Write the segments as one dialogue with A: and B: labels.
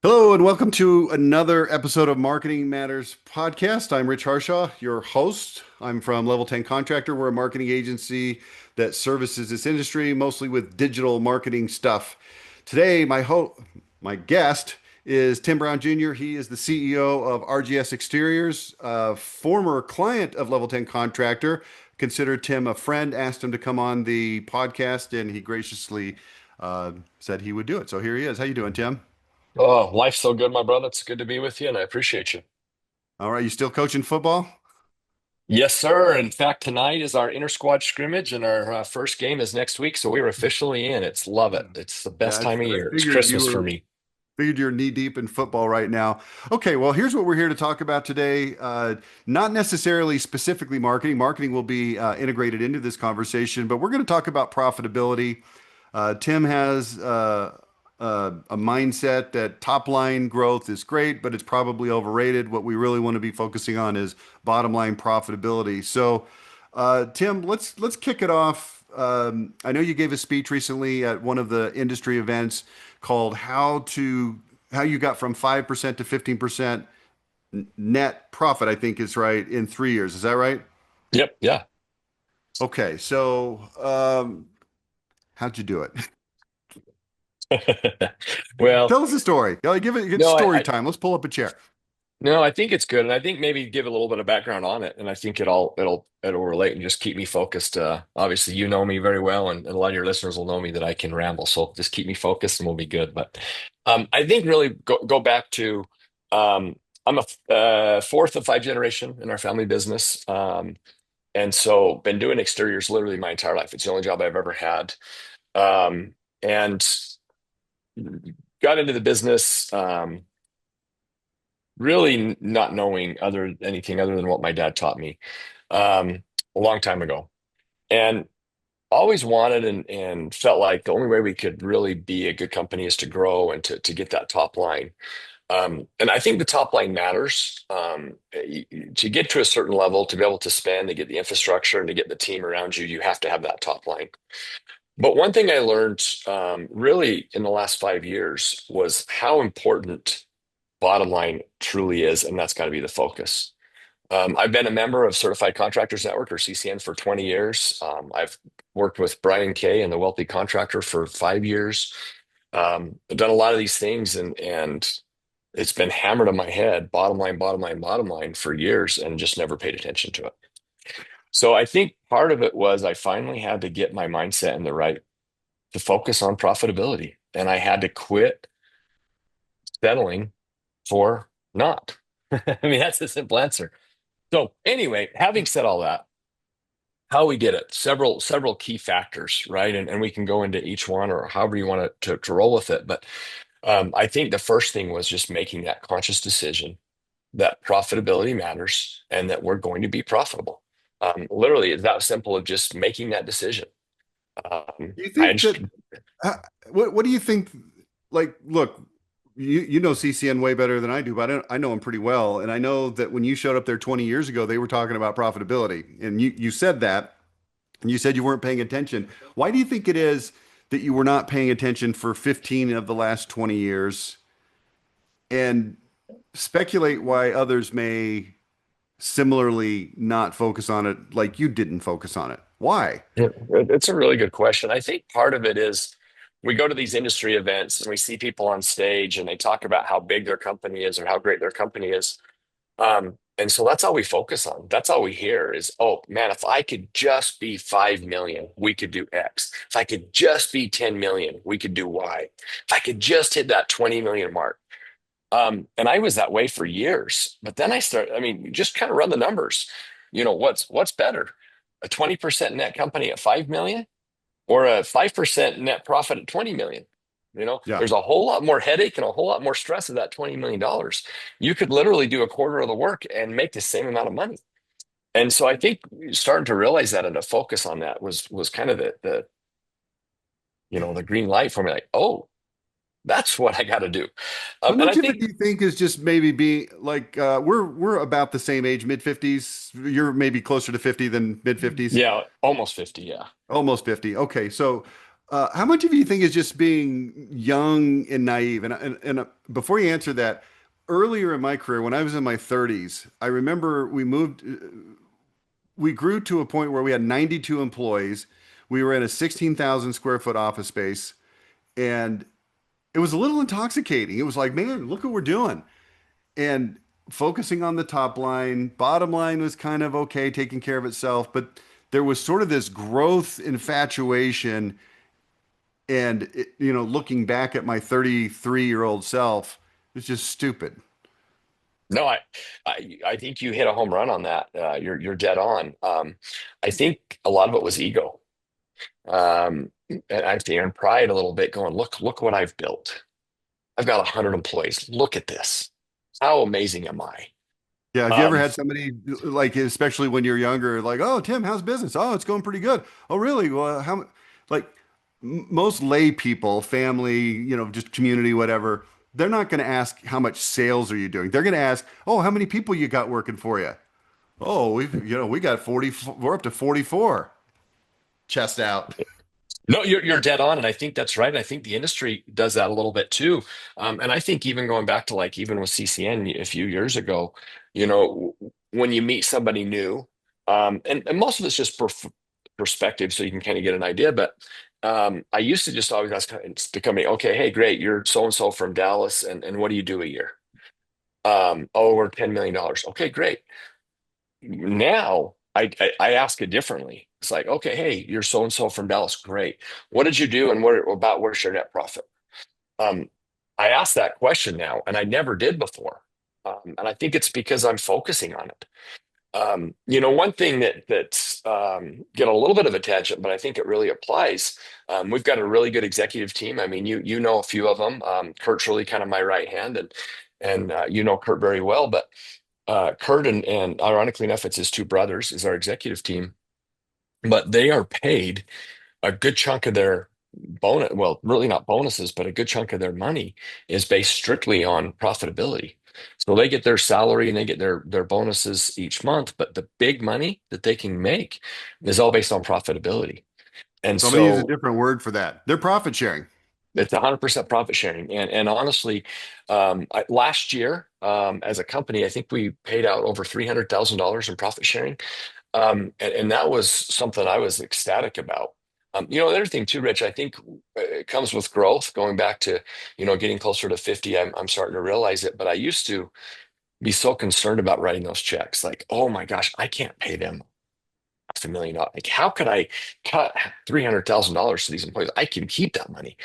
A: Hello and welcome to another episode of Marketing Matters podcast. I'm Rich Harshaw, your host. I'm from Level 10 Contractor. We're a marketing agency that services this industry mostly with digital marketing stuff. Today, my guest is Tim Brown Jr. He is the CEO of RGS Exteriors, a former client of Level 10 Contractor. Considered Tim a friend, asked him to come on the podcast, and he graciously said he would do it. So here he is. How you doing, Tim?
B: Oh, life's so good, my brother. It's good to be with you, and I appreciate you.
A: All right, you still coaching football?
B: Yes, sir. In fact, tonight is our inter squad scrimmage, and our first game is next week. So we're officially in. It's love it. It's the best
A: Yeah,
B: time of
A: I
B: year. It's
A: figured
B: Christmas for me.
A: you're knee deep in football right now. Okay, well, here's what we're here to talk about today. Not necessarily specifically marketing. Marketing will be integrated into this conversation, but we're going to talk about profitability. Tim has a mindset that top line growth is great, but it's probably overrated. What we really want to be focusing on is bottom line profitability. So, Tim, let's kick it off. I know you gave a speech recently at one of the industry events called how you got from 5% to 15% net profit, I think is right, in 3 years. Is that right?
B: Yep. Yeah.
A: Okay, so how'd you do it?
B: Well,
A: Tell us the story. Give
B: no,
A: story time. Let's pull up a chair.
B: no, I think it's good, and I think maybe give a little bit of background on it, and I think it'll relate and just keep me focused. Obviously, you know me very well, and a lot of your listeners will know me that I can ramble, so just keep me focused, and we'll be good. But I think really go back to I'm a fourth of five generation in our family business, and so been doing exteriors literally my entire life. It's the only job I've ever had, and got into the business. Really not knowing anything other than what my dad taught me a long time ago, and always wanted and felt like the only way we could really be a good company is to grow and to get that top line. And I think the top line matters to get to a certain level, to be able to spend, to get the infrastructure, and to get the team around you. You have to have that top line. But one thing I learned really in the last 5 years was how important bottom line truly is, and that's got to be the focus. I've been a member of Certified Contractors Network, or CCN, for 20 years. I've worked with Brian Kay and the Wealthy Contractor for 5 years. I've done a lot of these things, and it's been hammered on my head, bottom line, bottom line, bottom line, for years, and just never paid attention to it. So I think part of it was I finally had to get my mindset in the right to focus on profitability, and I had to quit settling for not. I mean, that's the simple answer. So anyway, having said all that, how we get it, several key factors, right? And we can go into each one or however you want to roll with it. But I think the first thing was just making that conscious decision that profitability matters and that we're going to be profitable. Literally, it's that simple of just making that decision.
A: Do you
B: I
A: think
B: just,
A: that what do you think? Like, look, you know CCN way better than I do, but I know them pretty well, and I know that when you showed up there 20 years ago, they were talking about profitability, and you said that, and you said you weren't paying attention. Why do you think it is that you were not paying attention for 15 of the last 20 years, and speculate why others may similarly not focus on it like you didn't focus on it? Why?
B: it's a really good question. I think part of it is we go to these industry events and we see people on stage and they talk about how big their company is or how great their company is. And so that's all we focus on. That's all we hear is, oh man, if I could just be 5 million, we could do X. If I could just be 10 million, we could do Y. If I could just hit that 20 million mark. And I was that way for years. But then I mean, just kind of run the numbers. What's better? A 20% net company at 5 million or a 5% net profit at 20 million?
A: Yeah.
B: There's a whole lot more headache and a whole lot more stress of that $20 million. You could literally do a quarter of the work and make the same amount of money. And so I think starting to realize that and to focus on that was kind of the green light for me, like, oh, that's what I got to do.
A: How
B: And I
A: much of it
B: think,
A: do you think is just maybe being like we're about the same age, mid 50s. You're maybe closer to 50 than mid 50s,
B: yeah, almost 50. Yeah.
A: almost 50. Okay, so How much of you think is just being young and naive? And before you answer that, earlier in my career, when I was in my 30s, I remember we grew to a point where we had 92 employees. We were in a 16,000 square foot office space, and it was a little intoxicating. It was like, man, look what we're doing. And focusing on the top line, bottom line was kind of okay, taking care of itself, but there was sort of this growth infatuation and looking back at my 33-year-old self, it's just stupid.
B: No, I think you hit a home run on that. You're dead on. I think a lot of it was ego, and I think and pride a little bit. Going, look what I've built. I've got 100 employees. Look at this. How amazing am I?
A: Yeah, have you ever
B: Um,
A: had somebody like, especially when you're younger, like, "Oh, Tim, how's business? Oh, it's going pretty good. Oh, really? Well, like most lay people, family, just community, whatever, they're not going to ask how much sales are you doing. They're going to ask, "Oh, how many people you got working for you?" "Oh, we got 40, we're up to 44." Chest out.
B: No, you're dead on, and I think that's right. And I think the industry does that a little bit too. And I think even going back to like even with CCN a few years ago, when you meet somebody new, and most of it's just perspective, so you can kind of get an idea. But I used to just always ask the company, okay, hey, great, you're so and so from Dallas, and what do you do a year? Oh, we're $10 million. Okay, great. Now I ask it differently. It's like, okay, hey, you're so and so from Dallas. Great. What did you do, and where's your net profit? Um, I ask that question now, and I never did before. And I think it's because I'm focusing on it. One thing that's get a little bit of attention, but I think it really applies. We've got a really good executive team. I mean, you know a few of them. Kurt's really kind of my right hand, and you know Kurt very well, but Kurt and ironically enough, it's his two brothers is our executive team, but they are paid a good chunk of their bonus. Well, really not bonuses, but a good chunk of their money is based strictly on profitability. So they get their salary and they get their bonuses each month, but the big money that they can make is all based on profitability. And
A: So I'm going to use a
B: so
A: different word for that. They're profit sharing.
B: it's 100% profit sharing. And honestly, last year, as a company, I think we paid out over $300,000 in profit sharing. And that was something I was ecstatic about. The other thing too, Rich, I think it comes with growth, going back to, getting closer to 50, I'm starting to realize it, but I used to be so concerned about writing those checks. Like, oh my gosh, I can't pay them $500,000. Like, how could I cut $300,000 to these employees? I can keep that money.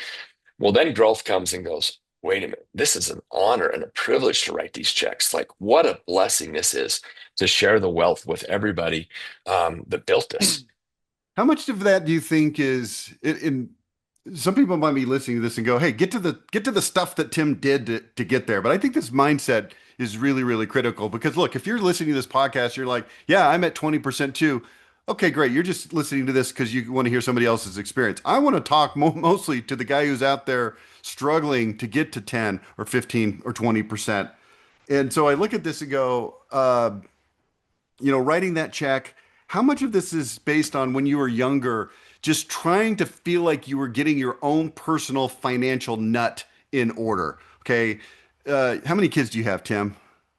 B: Well, then growth comes and goes, wait a minute, this is an honor and a privilege to write these checks. Like, what a blessing this is to share the wealth with everybody that built this.
A: How much of that do you think is in some people might be listening to this and go, "Hey, get to the stuff that Tim did to get there." But I think this mindset is really, really critical because look, if you're listening to this podcast, you're like, "Yeah, I'm at 20% too." Okay, great. You're just listening to this because you want to hear somebody else's experience. I want to talk mostly to the guy who's out there struggling to get to 10 or 15 or 20%. And so I look at this and go, writing that check, how much of this is based on when you were younger, just trying to feel like you were getting your own personal financial nut in order? Okay. How many kids do you have, Tim?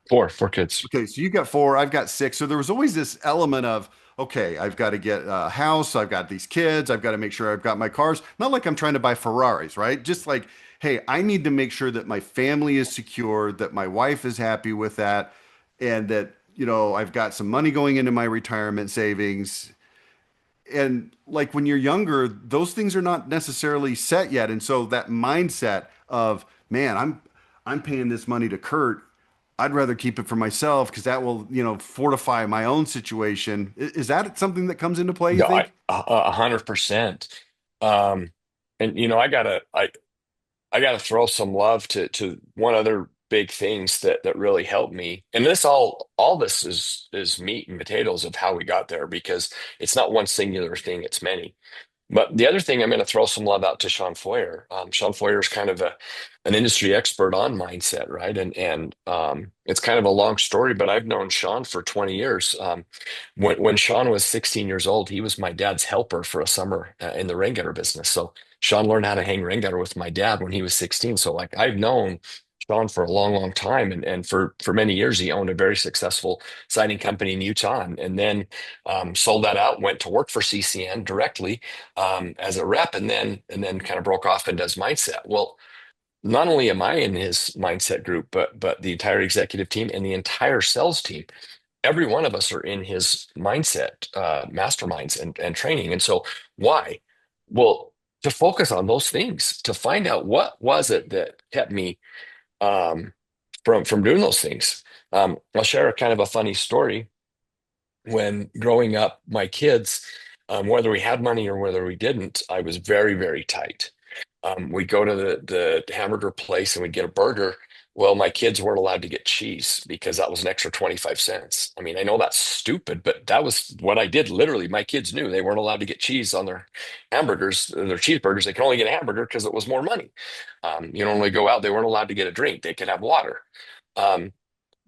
B: Four kids.
A: Okay, so you got four, I've got six. So there was always this element of, okay, I've got to get a house, I've got these kids, I've got to make sure I've got my cars. Not like I'm trying to buy Ferraris, right? Just like, hey, I need to make sure that my family is secure, that my wife is happy with that, and that, I've got some money going into my retirement savings. And like when you're younger, those things are not necessarily set yet. And so that mindset of, man, I'm paying this money to Kurt. I'd rather keep it for myself because that will, fortify my own situation. Is that something that comes into play, you
B: No,
A: think?
B: 100%. Um, and I gotta throw some love to one other big things that really helped me. And all this is meat and potatoes of how we got there because it's not one singular thing, it's many. But the other thing I'm going to throw some love out to Sean Foyer. Sean Foyer is kind of an industry expert on mindset, right? And it's kind of a long story, but I've known Sean for 20 years. When Sean was 16 years old, he was my dad's helper for a summer in the rain gutter business. So Sean learned how to hang rain gutter with my dad when he was 16. So like I've known Sean for a long, long time, and for many years he owned a very successful siding company in Utah, and then sold that out, went to work for CCN directly as a rep, and then kind of broke off and does mindset. Well, not only am I in his mindset group, but the entire executive team and the entire sales team, every one of us are in his mindset masterminds and training. And so why? Well, to focus on those things, to find out what was it that kept me um, from doing those things. I'll share a kind of a funny story. When growing up, my kids, whether we had money or whether we didn't, I was very, very tight. We'd go to the hamburger place and we'd get a burger. Well, my kids weren't allowed to get cheese because that was an extra 25 cents. I mean, I know that's stupid, but that was what I did. Literally, my kids knew they weren't allowed to get cheese on their hamburgers, their cheeseburgers. They could only get a hamburger because it was more money. You know, when we go out, they weren't allowed to get a drink. They could have water. Um,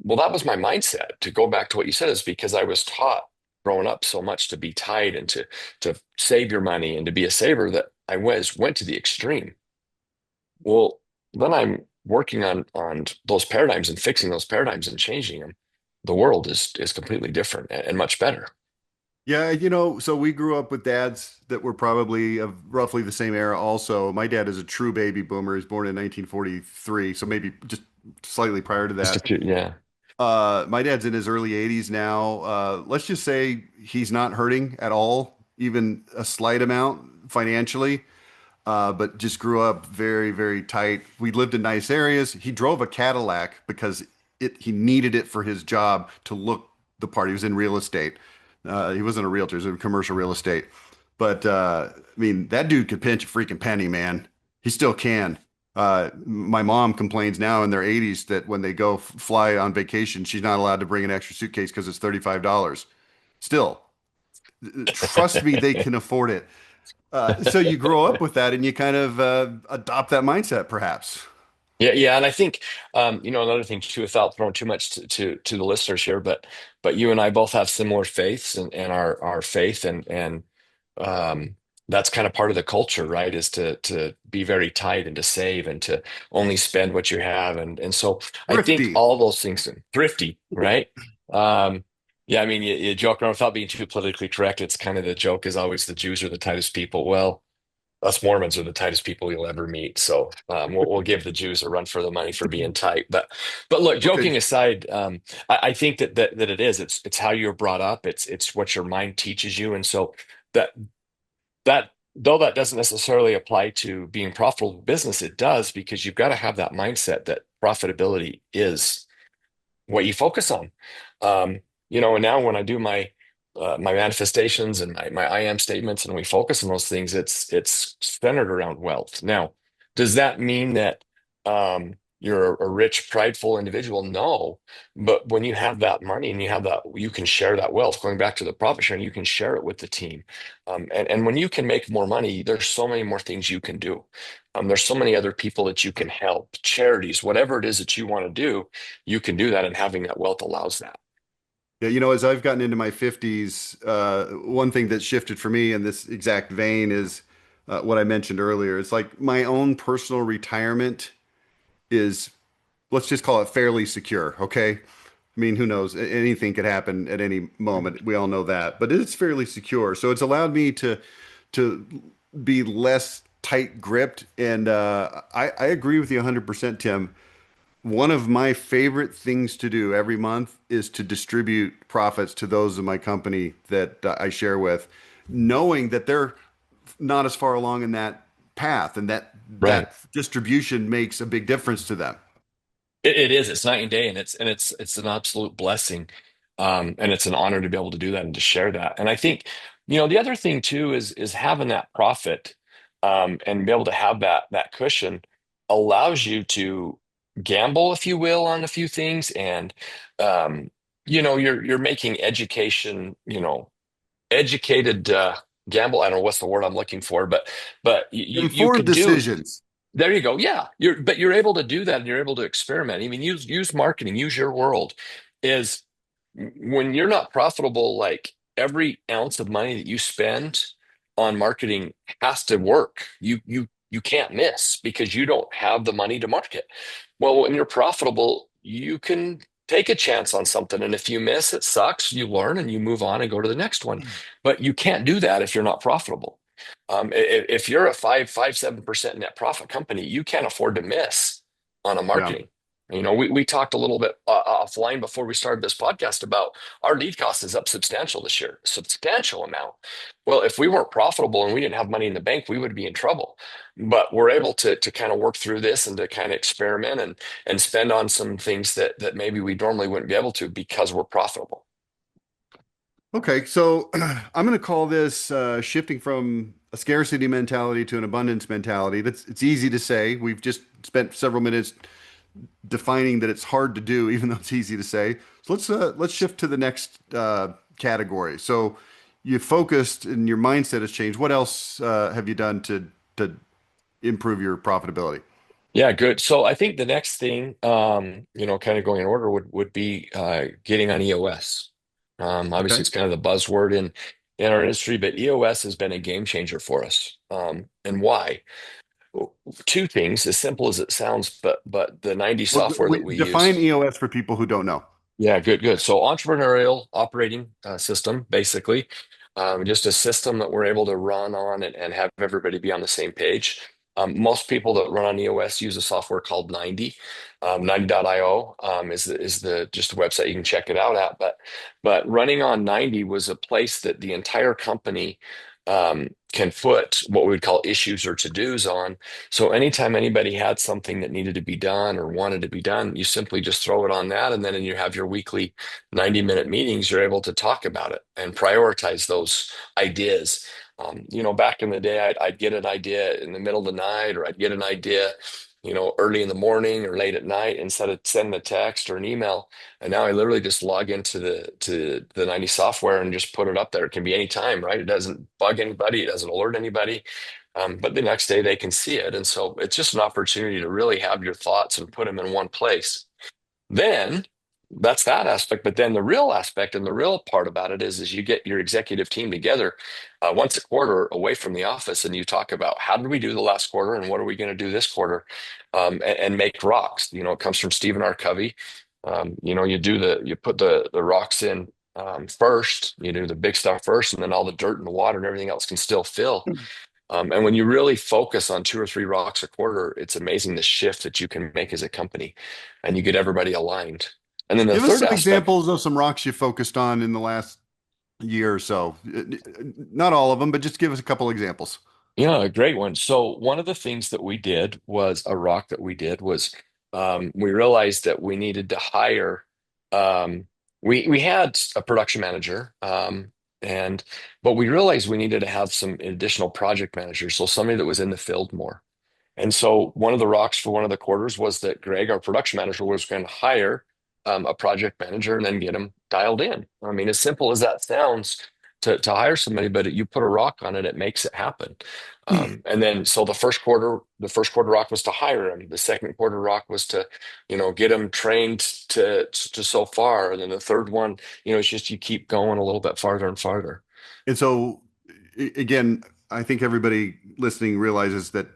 B: well, that was my mindset, to go back to what you said, is because I was taught growing up so much to be tight and to save your money and to be a saver, that I went to the extreme. Well, then I'm working on those paradigms and fixing those paradigms and changing them. The world is completely different and much better.
A: Yeah, so we grew up with dads that were probably of roughly the same era also. My dad is a true baby boomer. He's born in 1943, so maybe just slightly prior to
B: Just a
A: that.
B: few, yeah.
A: My dad's in his early 80s now. Let's just say he's not hurting at all, even a slight amount financially, but just grew up very, very tight. We lived in nice areas. He drove a Cadillac because he needed it for his job to look the part. He was in real estate. He wasn't a realtor, he was in commercial real estate. But I mean, that dude could pinch a freaking penny, man. He still can. My mom complains now in their 80s that when they go fly on vacation, she's not allowed to bring an extra suitcase because it's $35. Still, trust me, they can afford it. So you grow up with that and you kind of adopt that mindset, perhaps.
B: Yeah, yeah, and I think another thing too, without throwing too much to the listeners here, but you and I both have similar faiths, and our faith and um, that's kind of part of the culture, right? Is to be very tight and to save and to only spend what you have, and so I think
A: Thrifty.
B: all those things, thrifty, right? Um, yeah, I mean, you joke around without being too politically correct. It's kind of the joke is always the Jews are the tightest people. Well, us Mormons are the tightest people you'll ever meet. So we'll give the Jews a run for the money for being tight. But look,
A: Okay.
B: joking aside, I think that it is. It's how you're brought up. It's what your mind teaches you, and so that that though that doesn't necessarily apply to being profitable in business, it does, because you've got to have that mindset that profitability is what you focus on. Um, and now when I do my manifestations and my I am statements, and we focus on those things, it's centered around wealth. Now, does that mean that you're a rich, prideful individual? No, but when you have that money and you have that, you can share that wealth. Going back to the profit sharing, you can share it with the team, and when you can make more money, there's so many more things you can do. There's so many other people that you can help, charities, whatever it is that you want to do, you can do that, and having that wealth allows that.
A: Yeah, as I've gotten into my 50s, one thing that shifted for me in this exact vein is what I mentioned earlier. It's like my own personal retirement is, let's just call it fairly secure, okay? I mean, who knows? Anything could happen at any moment. We all know that, but it's fairly secure. So it's allowed me to be less tight gripped. And I agree with you 100%, Tim. One of my favorite things to do every month is to distribute profits to those in my company that I share with, knowing that they're not as far along in that path and that
B: Right.
A: that distribution makes a big difference to them.
B: It is. It's night and day, and it's an absolute blessing, and it's an honor to be able to do that and to share that. And I think, the other thing too is having that profit, and be able to have that cushion allows you to gamble, if you will, on a few things, and you're making education, educated. gamble. I don't know what's the word I'm looking for, but you
A: Informed
B: can do.
A: decisions.
B: There you go. Yeah, you're able to do that, and you're able to experiment. I mean, use marketing, use your world. Is when you're not profitable, like every ounce of money that you spend on marketing has to work. You can't miss because you don't have the money to market. Well, when you're profitable, you can take a chance on something, and if you miss, it sucks. You learn and you move on and go to the next one. But you can't do that if you're not profitable. If you're a 7% net profit company, you can't afford to miss on a
A: Yeah.
B: marketing. We talked a little bit offline before we started this podcast about our lead cost is up substantial this year, substantial amount. Well, if we weren't profitable and we didn't have money in the bank, we would be in trouble. But we're able to kind of work through this and to kind of experiment and spend on some things that maybe we normally wouldn't be able to because we're profitable.
A: Okay, so I'm going to call this shifting from a scarcity mentality to an abundance mentality. It's easy to say. We've just spent several minutes defining that it's hard to do, even though it's easy to say. So let's shift to the next category. So you focused and your mindset has changed. What else have you done to improve your profitability?
B: Yeah, good. So I think the next thing, kind of going in order would be getting on EOS. Obviously,
A: Okay.
B: it's kind of the buzzword in our industry, but EOS has been a game changer for us. And why? Well, two things, as simple as it sounds, but the 90
A: Well,
B: software
A: we
B: that we
A: define
B: use.
A: EOS for people who don't know.
B: Yeah, good. So entrepreneurial operating system, basically, just a system that we're able to run on and have everybody be on the same page. Most people that run on EOS use a software called 90. 90.io is the just a website you can check it out at. But running on 90 was a place that the entire company can put what we would call issues or to-dos on. So anytime anybody had something that needed to be done or wanted to be done, you simply just throw it on that. And then you have your weekly 90-minute meetings, you're able to talk about it and prioritize those ideas. Back in the day, I'd get an idea in the middle of the night, or I'd get an idea, early in the morning or late at night instead of sending a text or an email. And now I literally just log into the 90 software and just put it up there. It can be any time, right? It doesn't bug anybody, it doesn't alert anybody. But the next day they can see it. And so it's just an opportunity to really have your thoughts and put them in one place. Then that's that aspect. But then the real aspect and the real part about it is you get your executive team together once a quarter away from the office, and you talk about how did we do the last quarter and what are we going to do this quarter, and make rocks. It comes from Stephen R. Covey. You put the rocks in first. You do the big stuff first, and then all the dirt and the water and everything else can still fill. And when you really focus on two or three rocks a quarter, it's amazing the shift that you can make as a company, and you get everybody aligned. And then the
A: Give us
B: third
A: some
B: aspect,
A: examples of some rocks you focused on in the last year or so. Not all of them, but just give us a couple examples.
B: a great one. So one of the things that we did was a rock that we did was we realized that we needed to hire. Um, we had a production manager, and but we realized we needed to have some additional project managers, so somebody that was in the field more. And so one of the rocks for one of the quarters was that Greg, our production manager, was going to hire a project manager and then get him dialed in. I mean, as simple as that sounds to hire somebody, but you put a rock on it, it makes it happen. And then so the first quarter rock was to hire him. The second quarter rock was to, get him trained to so far. And then the third one, it's just you keep going a little bit farther and farther.
A: And so, again, I think everybody listening realizes that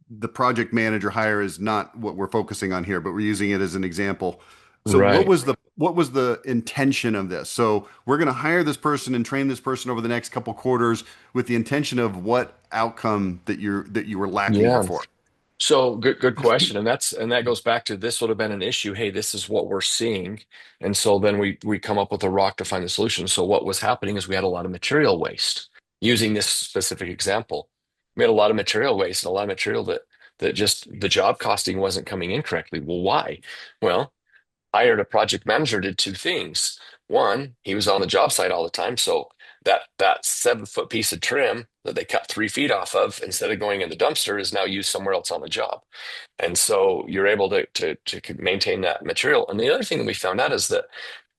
A: the project manager hire is not what we're focusing on here, but we're using it as an example. So
B: Right.
A: what was the intention of this? So we're going to hire this person and train this person over the next couple quarters with the intention of what outcome that you were lacking
B: Yeah.
A: before.
B: So good question. And that goes back to this would have been an issue. Hey, this is what we're seeing. And so then we come up with a rock to find the solution. So what was happening is we had a lot of material waste. Using this specific example, we had a lot of material waste and a lot of material that just the job costing wasn't coming in correctly. Well, why? Well, hired a project manager, did two things. One, he was on the job site all the time. So that 7 foot piece of trim that they cut 3 feet off of, instead of going in the dumpster, is now used somewhere else on the job. And so you're able to maintain that material. And the other thing that we found out is that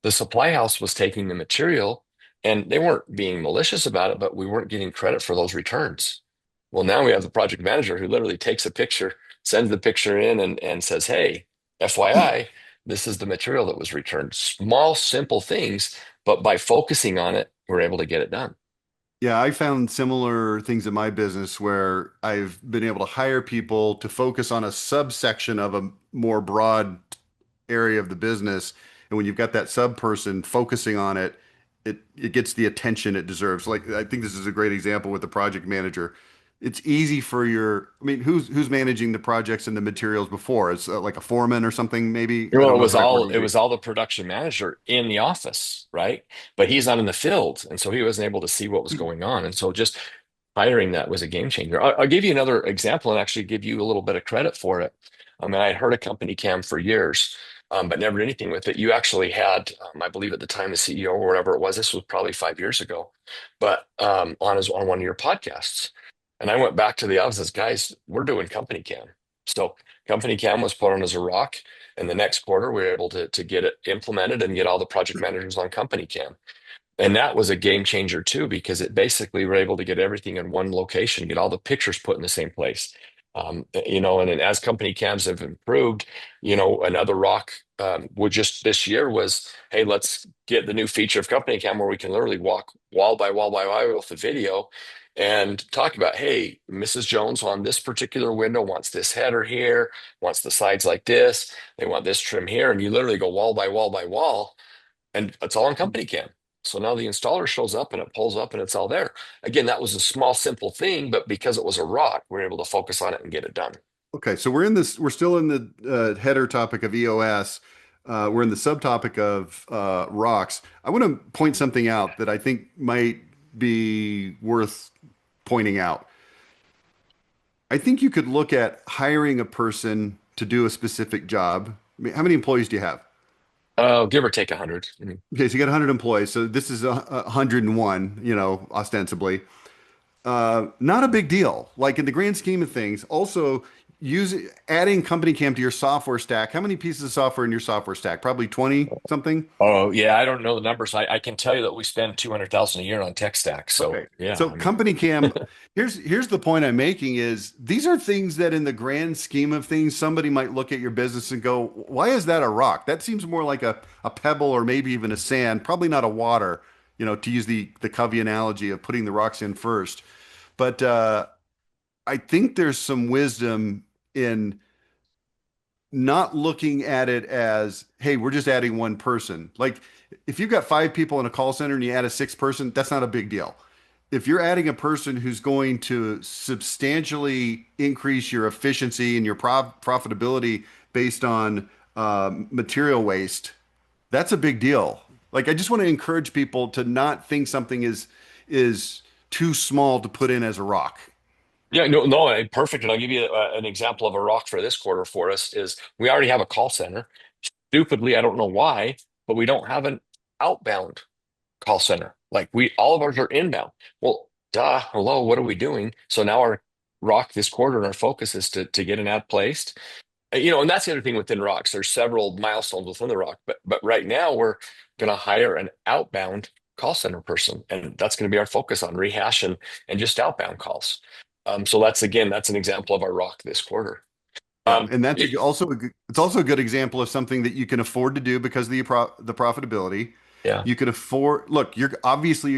B: the supply house was taking the material And they weren't being malicious about it, but we weren't getting credit for those returns. Well, now we have the project manager who literally takes a picture, sends the picture in, and says, hey, FYI, this is the material that was returned. Small, simple things, but by focusing on it, we're able to get it done.
A: Yeah, I found similar things in my business where I've been able to hire people to focus on a subsection of a more broad area of the business. And when you've got that sub person focusing on it, it gets the attention it deserves. Like I think this is a great example with the project manager. It's easy for I mean, who's managing the projects and the materials before? It's like a foreman or something, maybe. I
B: Well,
A: don't know what the right word
B: it
A: would be.
B: was all the production manager in the office, right? But he's not in the field, and so he wasn't able to see what was going on. And so just hiring that was a game changer. I'll give you another example and actually give you a little bit of credit for it. I mean, I had heard of Company Cam for years, but never did anything with it. You actually had, I believe at the time, the CEO or whatever it was. This was probably 5 years ago, but on one of your podcasts, and I went back to the office, and said, guys, we're doing Company Cam. So Company Cam was put on as a rock. And the next quarter, we were able to get it implemented and get all the project managers on Company Cam. And that was a game changer too, because it basically were able to get everything in one location, get all the pictures put in the same place. And then as company cams have improved, another rock would just this year was, hey, let's get the new feature of company cam where we can literally walk wall by wall by wall with the video and talk about, hey, Mrs. Jones on this particular window wants this header here, wants the sides like this, they want this trim here, and you literally go wall by wall by wall and it's all on company cam. So now the installer shows up and it pulls up and it's all there. Again, that was a small, simple thing, but because it was a rock, we are able to focus on it and get it done.
A: Okay, so we're still in the header topic of EOS. We're in the subtopic of rocks. I want to point something out that I think might be worth pointing out. I think you could look at hiring a person to do a specific job. I mean, how many employees do you have?
B: Give or take 100.
A: Okay, so you got 100 employees. So this is 101, ostensibly. Not a big deal. Like in the grand scheme of things. Also, adding Company Cam to your software stack. How many pieces of software in your software stack? Probably 20 something.
B: Oh yeah, I don't know the numbers. I can tell you that we spend 200,000 a year on tech stack. So
A: Okay.
B: yeah,
A: So
B: I mean,
A: Company Cam, here's the point I'm making is these are things that in the grand scheme of things, somebody might look at your business and go, why is that a rock? That seems more like a pebble or maybe even a sand, probably not a water, to use the Covey analogy of putting the rocks in first. But I think there's some wisdom in not looking at it as, hey, we're just adding one person. Like if you've got five people in a call center and you add a sixth person, that's not a big deal. If you're adding a person who's going to substantially increase your efficiency and your profitability based on material waste, that's a big deal. Like I just want to encourage people to not think something is too small to put in as a rock.
B: yeah, no, no, perfect. And I'll give you an example of a rock for this quarter for us is we already have a call center. Stupidly, I don't know why, but we don't have an outbound call center. Like all of ours are inbound. Well, duh, hello, what are we doing? So now our rock this quarter and our focus is to get an ad placed. And that's the other thing within rocks. There's several milestones within the rock, but right now we're going to hire an outbound call center person, and that's going to be our focus on rehash and just outbound calls. So that's an example of our rock this quarter.
A: Yeah,
B: Um,
A: and
B: y-
A: it's also a good example of something that you can afford to do because of the profitability.
B: yeah.
A: You can afford, look, you're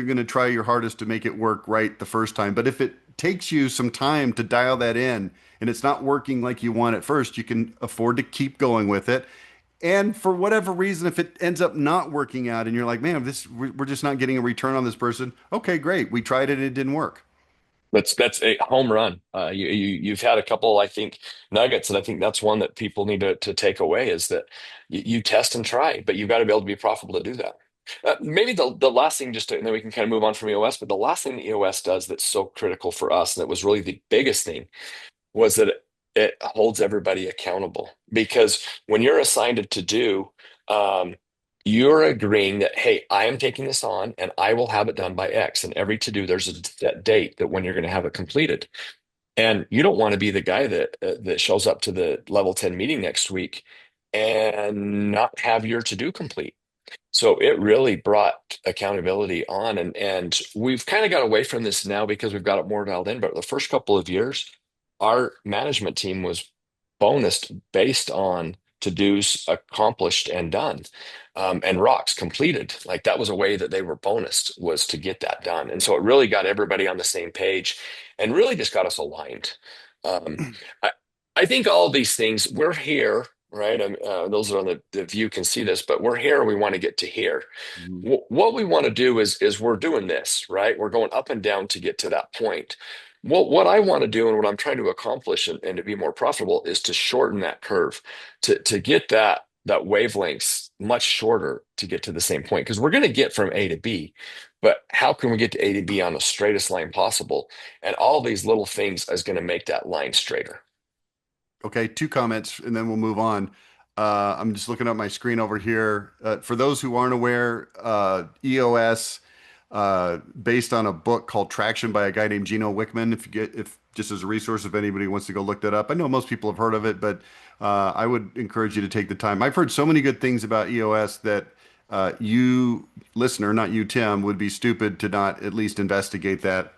A: going to try your hardest to make it work right the first time, but if it takes you some time to dial that in and it's not working like you want at first, you can afford to keep going with it. And for whatever reason, if it ends up not working out and you're like, man, we're just not getting a return on this person. Okay, great. We tried it, it didn't work.
B: That's a home run. You've had a couple, I think, nuggets, and I think that's one that people need to take away is that you test and try, but you've got to be able to be profitable to do that. Maybe the last thing, and then we can kind of move on from EOS, but the last thing that EOS does that's so critical for us, and that was really the biggest thing, was that it holds everybody accountable. Because when you're assigned a to do, um, you're agreeing that, hey, I am taking this on and I will have it done by X. And every to do, there's a set date that when you're going to have it completed. And you don't want to be the guy that shows up to the level 10 meeting next week and not have your to do complete. So it really brought accountability on, and we've kind of got away from this now because we've got it more dialed in. But the first couple of years, our management team was bonused based on to-dos accomplished and done, and rocks completed. Like that was a way that they were bonused, was to get that done. And so it really got everybody on the same page and really just got us aligned. Um, I, I think all of these things, we're here, right? Those that are on the view can see this, but we're here. We want to get to here.
A: Mhm.
B: What we want to do is we're doing this, right? We're going up and down to get to that point. What I want to do and what I'm trying to accomplish and to be more profitable is to shorten that curve, to get that wavelengths much shorter to get to the same point. Because we're going to get from A to B, but how can we get to A to B on the straightest line possible? And all these little things is going to make that line straighter.
A: Okay, two comments and then we'll move on. I'm just looking at my screen over here. For those who aren't aware, EOS, based on a book called Traction by a guy named Gino Wickman. If just as a resource, if anybody wants to go look that up, I know most people have heard of it, but I would encourage you to take the time. I've heard so many good things about EOS that you, listener, not you, Tim, would be stupid to not at least investigate that.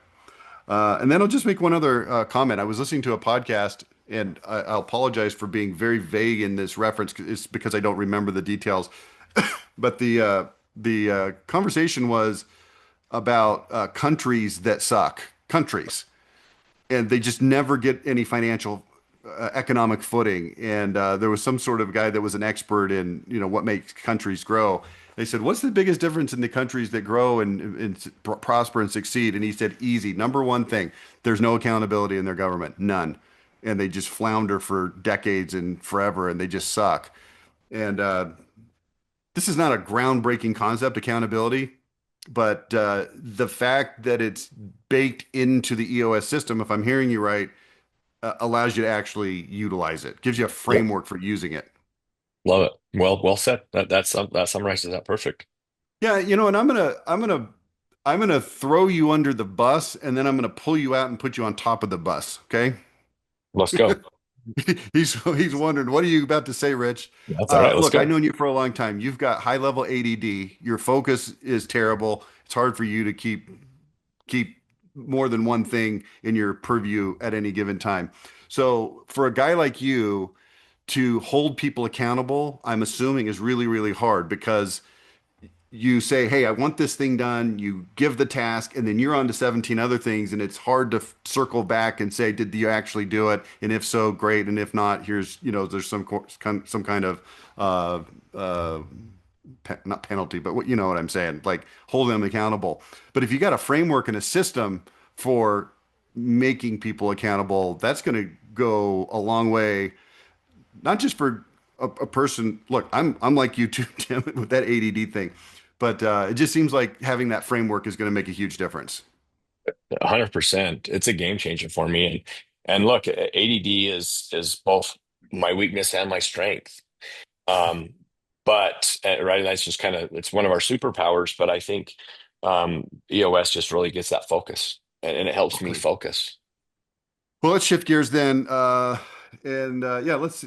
A: And then I'll just make one other comment. I was listening to a podcast, and I'll apologize for being very vague in this reference. It's because I don't remember the details. But the conversation was about countries that suck, countries, and they just never get any financial economic footing. And there was some sort of guy that was an expert in, what makes countries grow. They said, "What's the biggest difference in the countries that grow and prosper and succeed?" And he said, "Easy. Number one thing, there's no accountability in their government, none, and they just flounder for decades and forever, and they just suck." And this is not a groundbreaking concept, accountability, but the fact that it's baked into the EOS system, if I'm hearing you right, allows you to actually utilize it, gives you a
B: Yep.
A: framework for using it.
B: Love it. Well said. That summarizes that perfect.
A: Yeah, and I'm gonna throw you under the bus, and then I'm gonna pull you out and put you on top of the bus. Okay?
B: Let's go.
A: He's wondering, what are you about to say, Rich?
B: That's all right. Let's
A: Look, I've
B: go.
A: known you for a long time. You've got high level ADD. Your focus is terrible. It's hard for you to keep more than one thing in your purview at any given time. So for a guy like you to hold people accountable, I'm assuming is really, really hard because you say, "Hey, I want this thing done." You give the task, and then you're on to 17 other things, and it's hard to circle back and say, "Did you actually do it?" And if so, great. And if not, here's, there's some kind of uh, uh, not penalty, but what you know what I'm saying, like hold them accountable. But if you got a framework and a system for making people accountable, that's going to go a long way, not just for a person. Look, I'm like you too, Tim, with that ADD thing, but it just seems like having that framework is going to make a huge difference.
B: 100%. It's a game changer for me. And look, ADD is both my weakness and my strength. Um, but right, that's just kind of it's one of our superpowers. But I think EOS just really gets that focus, and it helps me
A: Okay.
B: focus.
A: Well, let's shift gears then, and yeah, let's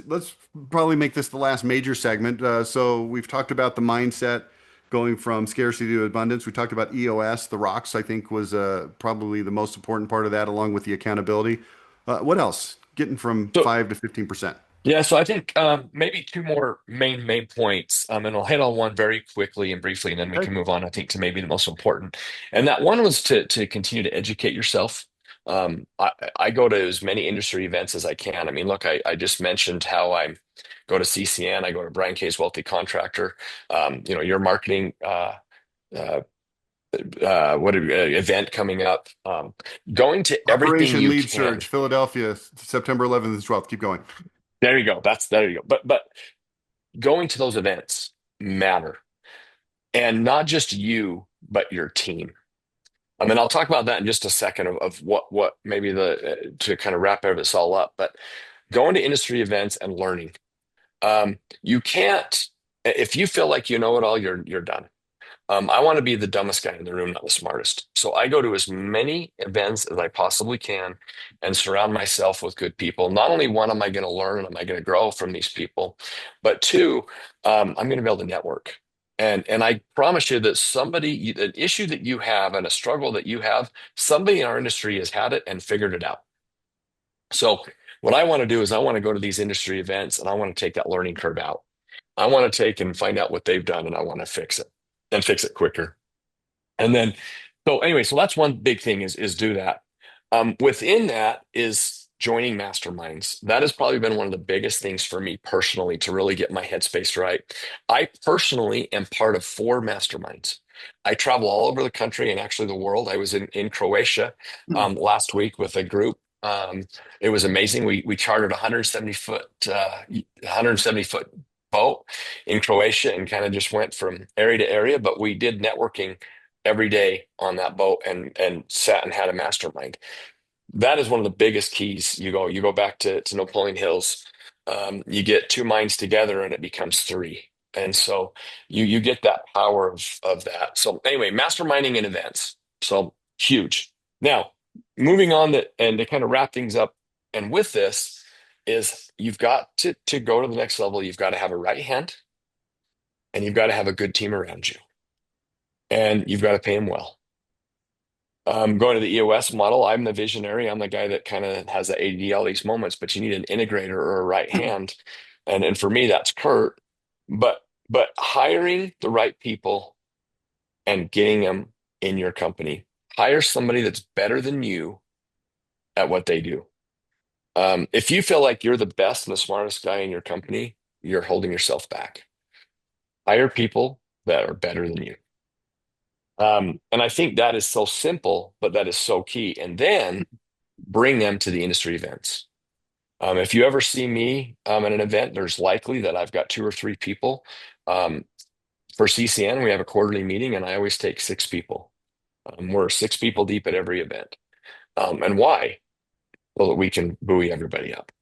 A: probably make this the last major segment. So we've talked about the mindset going from scarcity to abundance. We talked about EOS, the rocks. I think was probably the most important part of that, along with the accountability. What else? Getting from
B: So
A: 5 to 15%.
B: yeah, so I think maybe two more main points, and I'll hit on one very quickly and briefly, and then we
A: Okay.
B: can move on. I think to maybe the most important, and that one was to continue to educate yourself. I go to as many industry events as I can. I mean, look, I just mentioned how I go to CCN, I go to Brian K's Wealthy Contractor. Your marketing uh, event coming up. Going to everything
A: Operation
B: you
A: Lead
B: can.
A: Surge, Philadelphia, September 11th and 12th. Keep going.
B: There you go. There you go. But going to those events matter, and not just you, but your team. I mean, I'll talk about that in just a second of what maybe to kind of wrap this all up. But going to industry events and learning. You can't if you feel like you know it all, you're done. I want to be the dumbest guy in the room, not the smartest. So I go to as many events as I possibly can and surround myself with good people. Not only one, am I going to learn and am I going to grow from these people, but two, I'm going to be able to network. And I promise you that an issue that you have and a struggle that you have, somebody in our industry has had it and figured it out. So what I want to do is I want to go to these industry events and I want to take that learning curve out. I want to take and find out what they've done and I want to fix it and fix it quicker. And then, so anyway, so that's one big thing is do that. Within that is joining masterminds. That has probably been one of the biggest things for me personally to really get my headspace right. I personally am part of 4 masterminds. I travel all over the country and actually the world. I was in Croatia last week with a group. It was amazing. We chartered a 170 foot boat in Croatia and kind of just went from area to area. But we did networking every day on that boat and sat and had a mastermind. That is one of the biggest keys. You go back to Napoleon Hills. You get 2 minds together and it becomes 3. And so you get that power of that. So anyway, masterminding in events. So huge. Now, moving on and to kind of wrap things up, and with this is you've got to go to the next level. You've got to have a right hand and you've got to have a good team around you. And you've got to pay them well. Going to the EOS model, I'm the visionary. I'm the guy that kind of has the AD, all these moments, but you need an integrator or a right hand. And for me, that's Kurt. But hiring the right people and getting them in your company. Hire somebody that's better than you at what they do. If you feel like you're the best and the smartest guy in your company, you're holding yourself back. Hire people that are better than you. And I think that is so simple, but that is so key. And then bring them to the industry events. If you ever see me at an event, there's likely that I've got 2 or 3 people. For CCN, we have a quarterly meeting, and I always take 6 people. We're 6 people deep at every event. And why? Well, that we can buoy everybody up.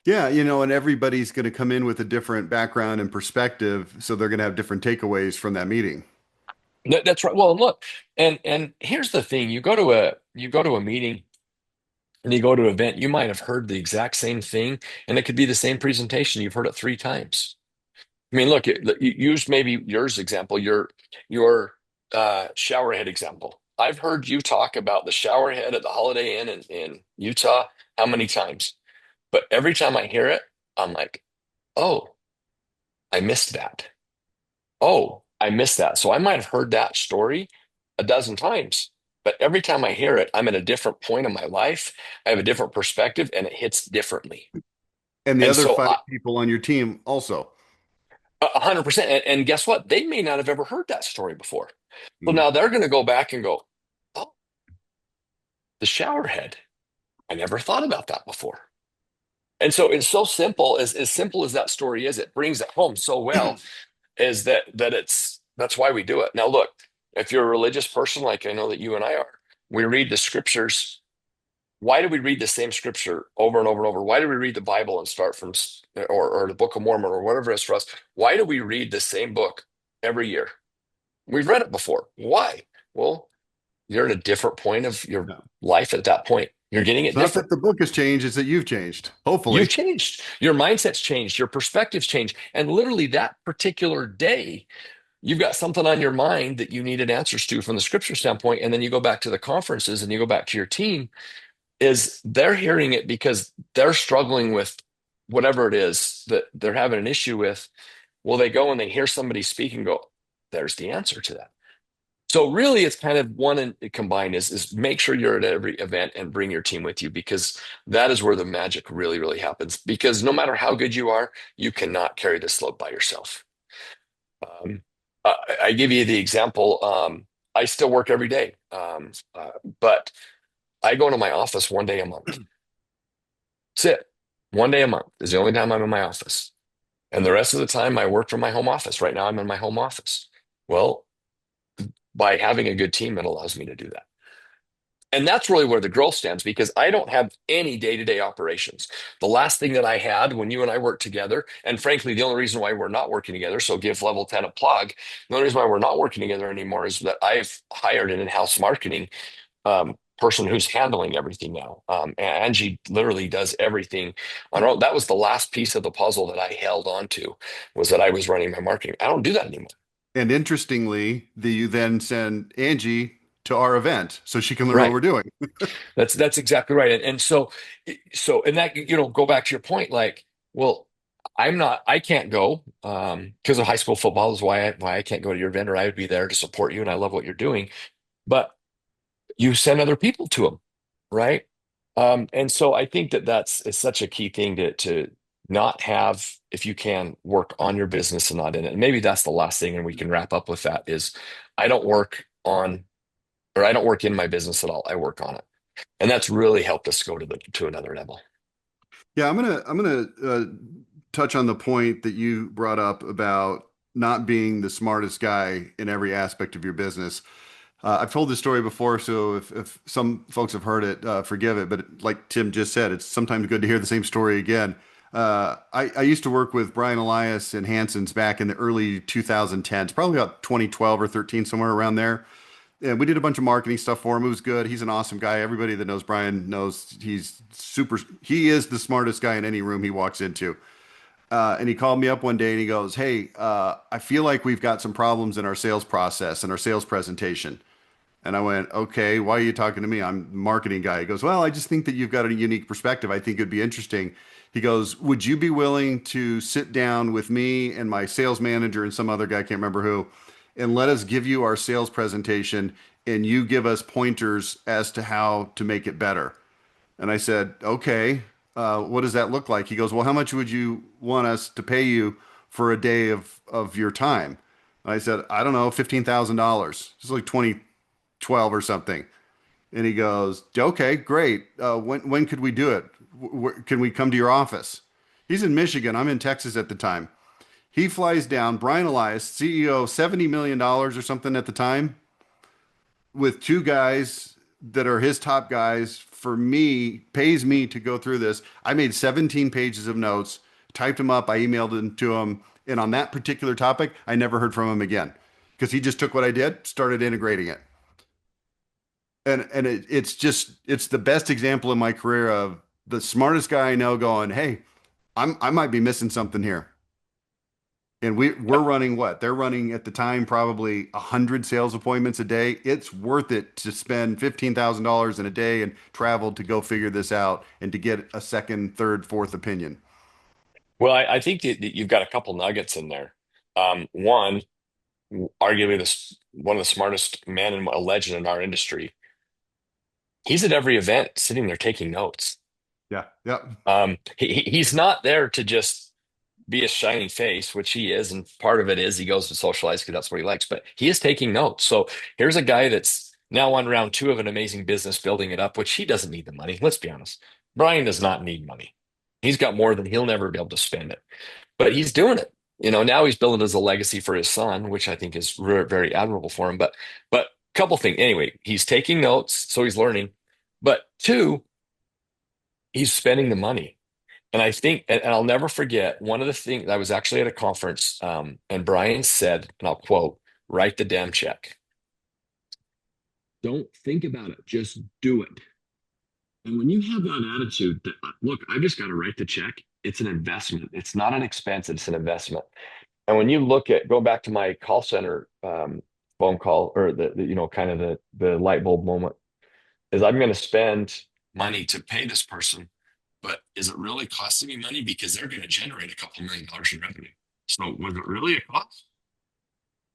A: Yeah, you know, and everybody's going to come in with a different background and perspective, so they're going to have different takeaways from that meeting.
B: That's right. Well, look, and here's the thing: you go to a meeting and you go to an event, you might have heard the exact same thing, and it could be the same presentation. You've heard it 3 times. I mean, look, use maybe yours example, your shower head example. I've heard you talk about the shower head at the Holiday Inn in Utah how many times? But every time I hear it, I'm like, oh, I missed that. Oh, I missed that. So I might have heard that story a dozen times, but every time I hear it, I'm at a different point in my life. I have a different perspective and it hits differently.
A: And the
B: And
A: other
B: so
A: 5 people on your team also.
B: 100%. And guess what? They may not have ever heard that story before. So
A: Mm.
B: now they're going to go back and go, oh, the shower head. I never thought about that before. And so it's so simple, as simple as that story is, it brings it home so well, is that's why we do it. Now, look, if you're a religious person, like I know that you and I are, we read the scriptures. Why do we read the same scripture over and over and over? Why do we read the Bible and start from, or the Book of Mormon or whatever it is for us? Why do we read the same book every year? We've read it before. Why? Well, you're at a different point of your
A: No.
B: life at that point. You're getting
A: It's
B: it
A: not
B: different.
A: that the book has changed, it's that you've changed,
B: You've
A: hopefully.
B: changed. Your mindset's changed. Your perspective's changed. And literally that particular day, you've got something on your mind that you needed answers to from the scripture standpoint. And then you go back to the conferences and you go back to your team, is they're hearing it because they're struggling with whatever it is that they're having an issue with. Well, they go and they hear somebody speak and go, there's the answer to that. So really, it's kind of one and combined is make sure you're at every event and bring your team with you because that is where the magic really, really happens. Because no matter how good you are, you cannot carry this load by yourself. Um, I give you the example. I still work every day, but I go into my office one day a month. That's it. One day a month is the only time I'm in my office. And the rest of the time, I work from my home office. Right now, I'm in my home office. Well, by having a good team, it allows me to do that. And that's really where the growth stands because I don't have any day-to-day operations. The last thing that I had when you and I worked together, and frankly, the only reason why we're not working together, so give Level 10 a plug, the only reason why we're not working together anymore is that I've hired an in-house marketing. person who's handling everything now. Angie literally does everything on her own. That was the last piece of the puzzle that I held on to, was that I was running my marketing. I don't do that anymore.
A: And interestingly, you then send Angie to our event so she can learn what
B: Right.
A: we're doing.
B: That's exactly right. And and that, go back to your point, like, well, I can't go because of high school football is why I can't go to your event, or I would be there to support you and I love what you're doing. But you send other people to them, right? And so I think that that's is such a key thing to not have, if you can, work on your business and not in it. And maybe that's the last thing, and we can wrap up with that is I don't work on, or I don't work in my business at all. I work on it. And that's really helped us go to another level.
A: Yeah, I'm gonna touch on the point that you brought up about not being the smartest guy in every aspect of your business. I've told this story before, so if some folks have heard it, forgive it. But like Tim just said, it's sometimes good to hear the same story again. I used to work with Brian Elias and Hanson's back in the early 2010s, probably about 2012 or 13, somewhere around there. And we did a bunch of marketing stuff for him. It was good. He's an awesome guy. Everybody that knows Brian knows he's super. He is the smartest guy in any room he walks into. And he called me up one day and he goes, "Hey, I feel like we've got some problems in our sales process and our sales presentation." And I went, "Okay, why are you talking to me? I'm the marketing guy." He goes, "Well, I just think that you've got a unique perspective. I think it'd be interesting." He goes, "Would you be willing to sit down with me and my sales manager and some other guy, I can't remember who, and let us give you our sales presentation and you give us pointers as to how to make it better?" And I said, "Okay, what does that look like?" He goes, "Well, how much would you want us to pay you for a day of your time?" And I said, "I don't know, $15,000. It's like 2012 or something." And he goes, "Okay, great. When could we do it? Can we come to your office?" He's in Michigan. I'm in Texas at the time. He flies down, Brian Elias, CEO, $70 million or something at the time, with two guys that are his top guys for me, pays me to go through this. I made 17 pages of notes, typed them up, I emailed them to him. And on that particular topic, I never heard from him again because he just took what I did, started integrating it. It's the best example in my career of the smartest guy I know going, "Hey, I might be missing something here." And we're running what? They're running at the time probably 100 sales appointments a day. It's worth it to spend $15,000 in a day and travel to go figure this out and to get a second, third, fourth opinion.
B: Well, I think that you've got a couple nuggets in there. One, arguably one of the smartest men and a legend in our industry. He's at every event sitting there taking notes.
A: Yeah. Yeah.
B: He's not there to just be a shiny face, which he is, and part of it is he goes to socialize because that's what he likes, but he is taking notes. So here's a guy that's now on round two of an amazing business, building it up, which he doesn't need the money. Let's be honest. Brian does not need money. He's got more than he'll never be able to spend it, but he's doing it. Now he's building as a legacy for his son, which I think is very admirable for him. But couple things. Anyway, he's taking notes, so he's learning. But two, he's spending the money. And I think, and I'll never forget, one of the things I was actually at a conference, and Brian said, and I'll quote, "Write the damn check. Don't think about it, just do it." And when you have that attitude that, look, I just got to write the check, it's an investment. It's not an expense, it's an investment. And when you look at, go back to my call center phone call, or kind of the light bulb moment, is I'm going to spend money to pay this person, but is it really costing me money because they're going to generate a couple $1 million in revenue? So was it really a cost?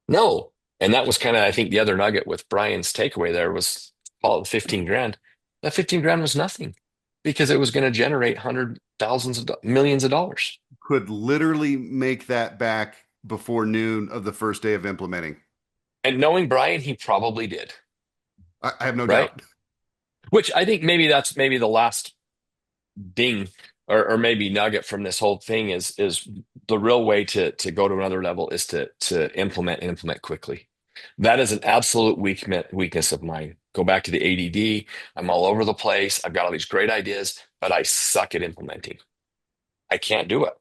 B: No. And that was kind of, I think, the other nugget with Brian's takeaway there was, call it 15 grand. That 15 grand was nothing because it was going to generate hundred thousands of millions of dollars.
A: Could literally make that back before noon of the first day of implementing.
B: And knowing Brian, he probably did,
A: I have no
B: right?
A: doubt.
B: Which I think maybe that's maybe the last ding, or maybe nugget from this whole thing is the real way to go to another level is to implement and implement quickly. That is an absolute weakness of mine. Go back to the ADD. I'm all over the place. I've got all these great ideas, but I suck at implementing. I can't do it.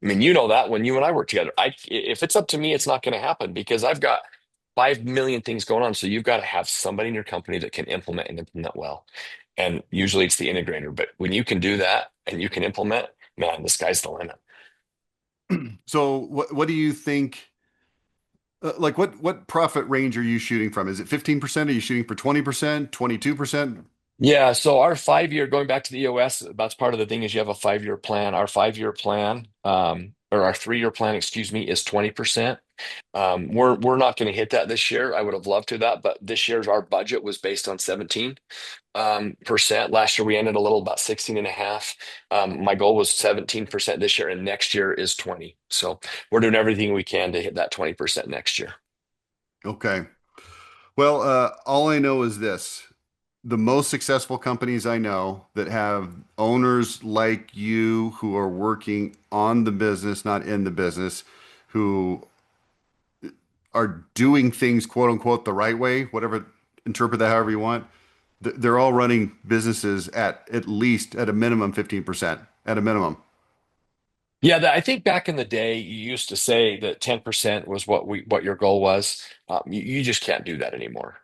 B: I mean, you know that when you and I work together. If it's up to me, it's not going to happen because I've got 5 million things going on. So you've got to have somebody in your company that can implement and implement well. And usually it's the integrator. But when you can do that and you can implement, man, the sky's the limit.
A: So what do you think? Like what profit range are you shooting from? Is it 15%? Are you shooting for 20%, 22%?
B: Yeah, so our 5 year, going back to the EOS, that's part of the thing is you have a 5 year plan. Our 5 year plan, or our 3 year plan, excuse me, is 20%. We're not going to hit that this year. I would have loved to that, but this year's our budget was based on 17 percent. Last year we ended a little about 16 and a half. My goal was 17% this year, and next year is 20. So we're doing everything we can to hit that 20% next year.
A: Okay. Well, all I know is this. The most successful companies I know that have owners like you who are working on the business, not in the business, who are doing things quote unquote the right way, whatever, interpret that however you want. They're all running businesses at least at a minimum 15%, at a minimum.
B: Yeah, I think back in the day, you used to say that 10% was what your goal was. You just can't do that anymore.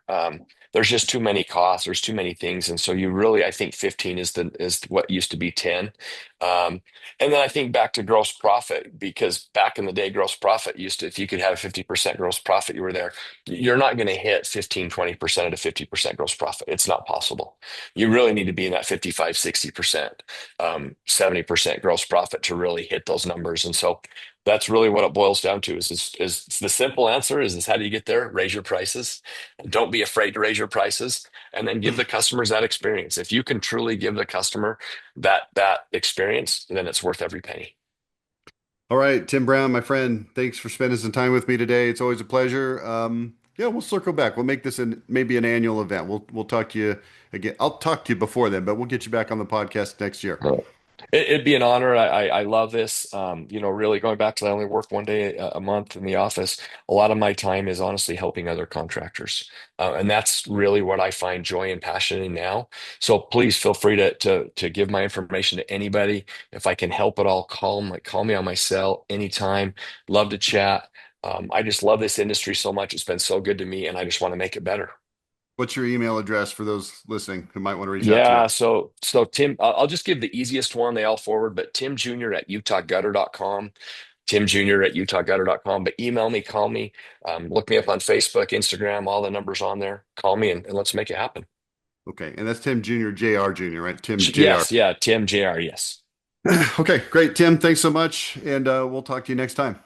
B: There's just too many costs. There's too many things, and so you really, I think 15 is what used to be 10. And then I think back to gross profit, because back in the day, gross profit used to, if you could have a 50% gross profit, you were there. You're not going to hit 15, 20% at a 50% gross profit. It's not possible. You really need to be in that 55, 60%, 70% gross profit to really hit those numbers. And so that's really what it boils down to is the simple answer is how do you get there? Raise your prices. Don't be afraid to raise your prices, and then give the customers that experience. If you can truly give the customer that experience, then it's worth every penny.
A: All right, Tim Brown, my friend, thanks for spending some time with me today. It's always a pleasure. Yeah, we'll circle back. We'll make this maybe an annual event. We'll talk to you again. I'll talk to you before then, but we'll get you back on the podcast next year.
B: Right. It'd be an honor. I love this. Really going back to I only work one day a month in the office. A lot of my time is honestly helping other contractors, and that's really what I find joy and passion in now. So please feel free to give my information to anybody. If I can help at all, call me on my cell anytime. Love to chat. I just love this industry so much. It's been so good to me, and I just want to make it better.
A: What's your email address for those listening who might want to reach out to you?
B: Yeah, so Tim, I'll just give the easiest one. They all forward, but Tim Jr. at utahgutter.com, Tim Jr. at utahgutter.com. But email me, call me, look me up on Facebook, Instagram, all the numbers on there. Call me and let's make it happen.
A: Okay, and that's Tim Jr., JR Jr., right? Tim JR.
B: Yes, yeah, Tim Jr. Yes.
A: Okay, great, Tim. Thanks so much, and we'll talk to you next time.